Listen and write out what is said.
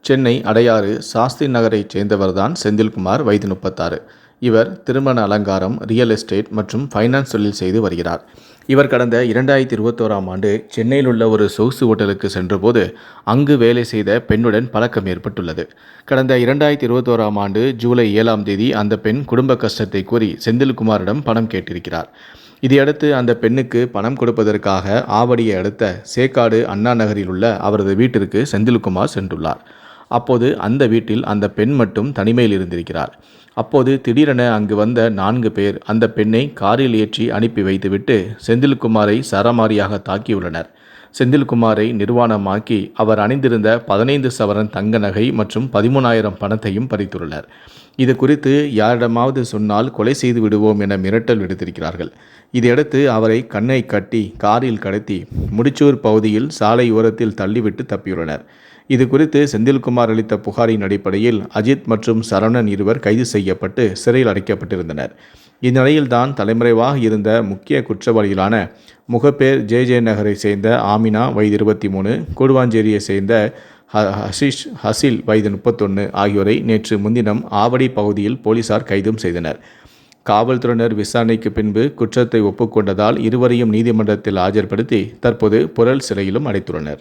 சென்னை அடையாறு சாஸ்திரி நகரைச் சேர்ந்தவர்தான் செந்தில்குமார், வயது 36. இவர் திருமண அலங்காரம், ரியல் எஸ்டேட் மற்றும் ஃபைனான்ஸ் தொழில் செய்து வருகிறார். இவர் கடந்த 2021ஆம் ஆண்டு சென்னையில் உள்ள ஒரு சொகுசு ஹோட்டலுக்கு சென்றபோது அங்கு வேலை செய்த பெண்ணுடன் பழக்கம் ஏற்பட்டுள்ளது. கடந்த 2021ஆம் ஆண்டு ஜூலை 7ஆம் தேதி அந்த பெண் குடும்ப கஷ்டத்தை கூறி செந்தில்குமாரிடம் பணம் கேட்டிருக்கிறார். இதையடுத்து அந்த பெண்ணுக்கு பணம் கொடுப்பதற்காக ஆவடியை அடுத்த சேக்காடு அண்ணா நகரில் உள்ள அவரது வீட்டிற்கு செந்தில்குமார் சென்றுள்ளார். அப்போது அந்த வீட்டில் அந்த பெண் மட்டும் தனிமையில் இருந்திருக்கிறார். அப்போது திடீரென அங்கு வந்த 4 பேர் அந்த பெண்ணை காரில் ஏற்றி அனுப்பி வைத்துவிட்டு செந்தில்குமாரை சரமாரியாக தாக்கியுள்ளனர். செந்தில்குமாரை நிர்வாணமாக்கி அவர் அணிந்திருந்த 15 சவரன் தங்க நகை மற்றும் 13,000 பணத்தையும் பறித்துள்ளனர். இது குறித்து யாரிடமாவது சொன்னால் கொலை செய்து விடுவோம் என மிரட்டல் விடுத்திருக்கிறார்கள். இதையடுத்து அவரை கண்ணை கட்டி காரில் கடத்தி முடிச்சூர் பகுதியில் சாலை ஓரத்தில் தள்ளிவிட்டு தப்பியுள்ளனர். இது குறித்து செந்தில்குமார் அளித்த புகாரின் அடிப்படையில் அஜித் மற்றும் சரவணன் இருவர் கைது செய்யப்பட்டு சிறையில் அடைக்கப்பட்டிருந்தனர். இந்நிலையில்தான் தலைமறைவாக இருந்த முக்கிய குற்றவாளிகளான முகப்பேர் ஜே நகரை சேர்ந்த ஆமினா, வயது 23, கூடுவாஞ்சேரியை சேர்ந்த ஹசில், வயது 31 ஆகியோரை நேற்று முன்தினம் ஆவடி பகுதியில் போலீசார் கைதும் செய்தனர். காவல்துறையினர் விசாரணைக்கு பின்பு குற்றத்தை ஒப்புக்கொண்டதால் இருவரையும் நீதிமன்றத்தில் ஆஜர்படுத்தி தற்போது புழல் சிறையிலும் அடைத்துள்ளனர்.